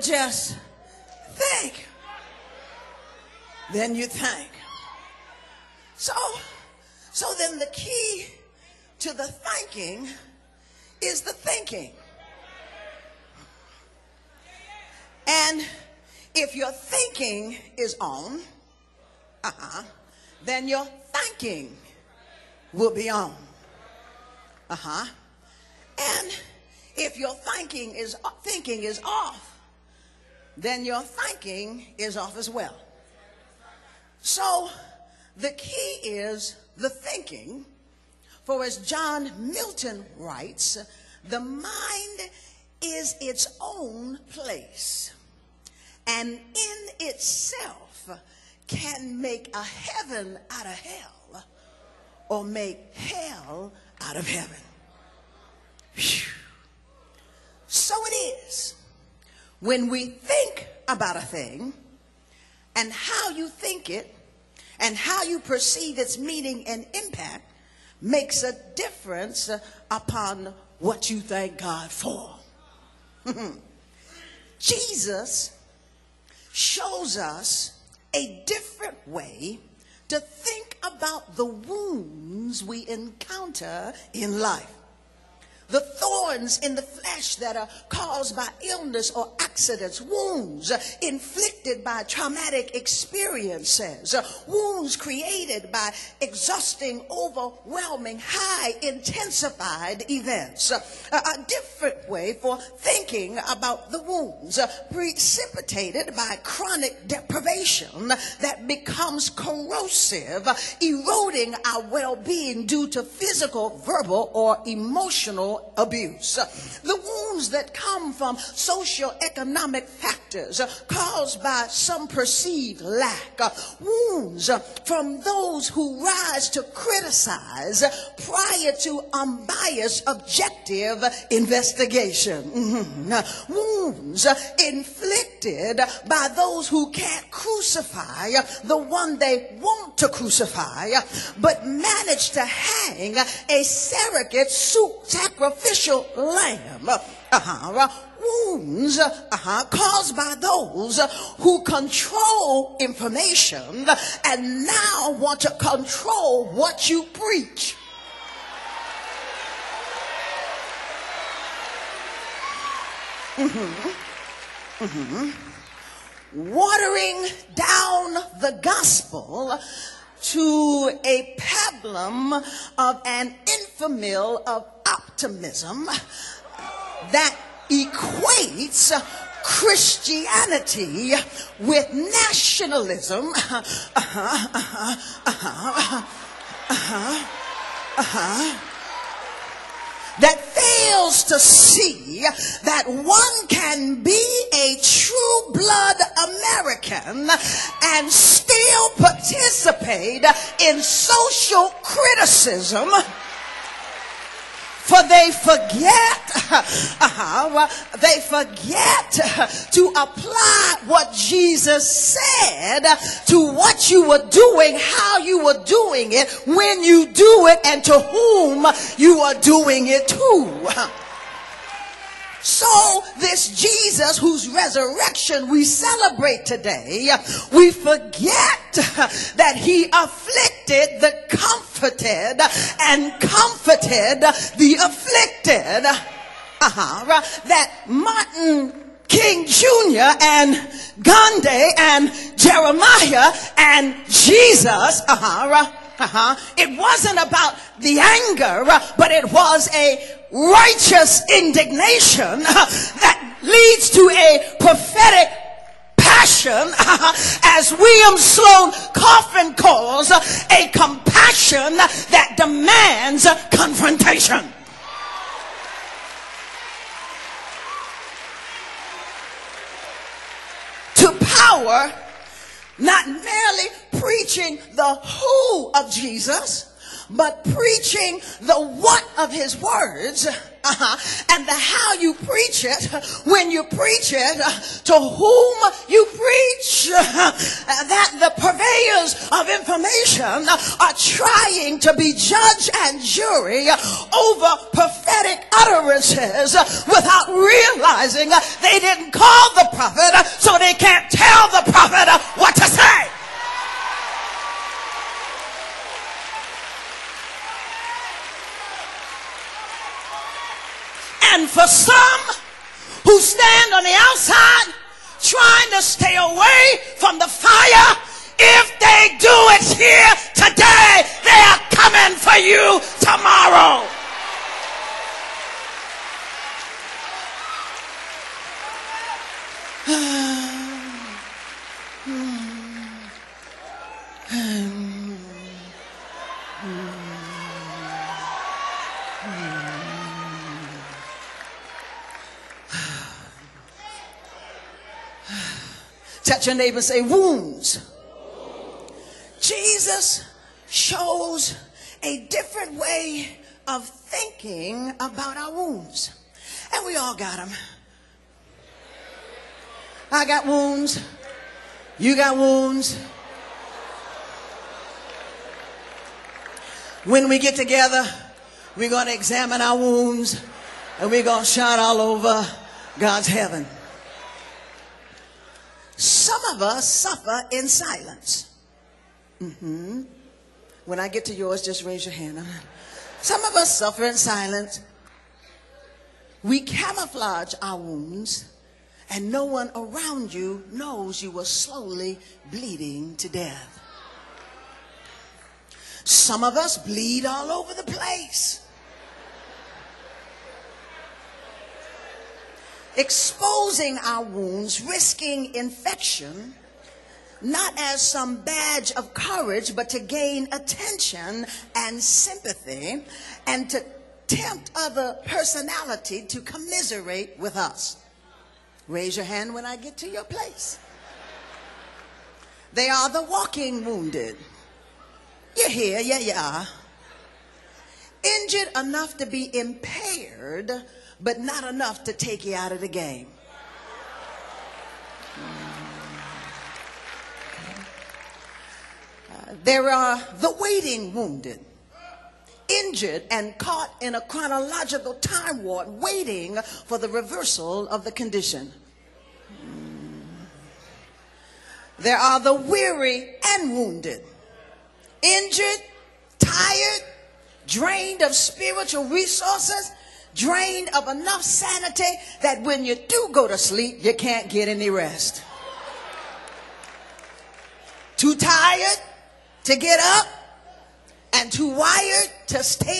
just think, then you think. So then the key to the thinking is the thinking. And if your thinking is on, then your thinking will be on. And if your thinking is off, then your thinking is off as well. So the key is the thinking. For as John Milton writes, the mind is its own place, and in itself can make a heaven out of hell or make hell out of heaven. Whew. So it is when we think about a thing, and how you think it and how you perceive its meaning and impact makes a difference upon what you thank God for. Jesus shows us a different way to think about the wounds we encounter in life. The thorns in the flesh that are caused by illness or accidents, wounds inflicted by traumatic experiences, wounds created by exhausting, overwhelming, high intensified events. A different way for thinking about the wounds precipitated by chronic deprivation that becomes corrosive, eroding our well-being due to physical, verbal, or emotional abuse. The wounds that come from socio-economic factors caused by some perceived lack. Wounds from those who rise to criticize prior to unbiased, objective investigation. Wounds inflicted by those who can't crucify the one they want to crucify, but manage to hang a surrogate sacrificial lamb. Wounds caused by those who control information and now want to control what you preach. Watering down the gospel to a pablum of an infamil of optimism that equates Christianity with nationalism. That fails to see that one can be a true blood American and still participate in social criticism. For they forget to apply what Jesus said to what you were doing, how you were doing it, when you do it, and to whom you are doing it to. So this Jesus whose resurrection we celebrate today, we forget that he afflicted the comforted and comforted the afflicted. That Martin King Jr. and Gandhi and Jeremiah and Jesus, it wasn't about the anger, but it was a righteous indignation that leads to a prophetic passion, as William Sloane Coffin calls, a compassion that demands confrontation. To power, not merely preaching the who of Jesus, but preaching the what of his words, and the how you preach it, when you preach it, to whom you preach, that the purveyors of information are trying to be judge and jury over prophetic utterances without realizing they didn't call the prophet, so they can't tell the prophet what to say. And for some who stand on the outside trying to stay away from the fire, if they do it here today, they are coming for you tomorrow. Touch your neighbor and say, wounds. Jesus shows a different way of thinking about our wounds. And we all got them. I got wounds. You got wounds. When we get together, we're going to examine our wounds and we're going to shout all over God's heaven. Some of us suffer in silence. When I get to yours, just raise your hand. Some of us suffer in silence. We camouflage our wounds, and no one around you knows you are slowly bleeding to death. Some of us bleed all over the place. Exposing our wounds, risking infection, not as some badge of courage, but to gain attention and sympathy, and to tempt other personality to commiserate with us. Raise your hand when I get to your place. They are the walking wounded. You're here, yeah, you are. Injured enough to be impaired, but not enough to take you out of the game. There are the waiting wounded, injured and caught in a chronological time warp, waiting for the reversal of the condition. There are the weary and wounded, injured, tired, drained of spiritual resources, drained of enough sanity that when you do go to sleep, you can't get any rest. Too tired to get up and too wired to stay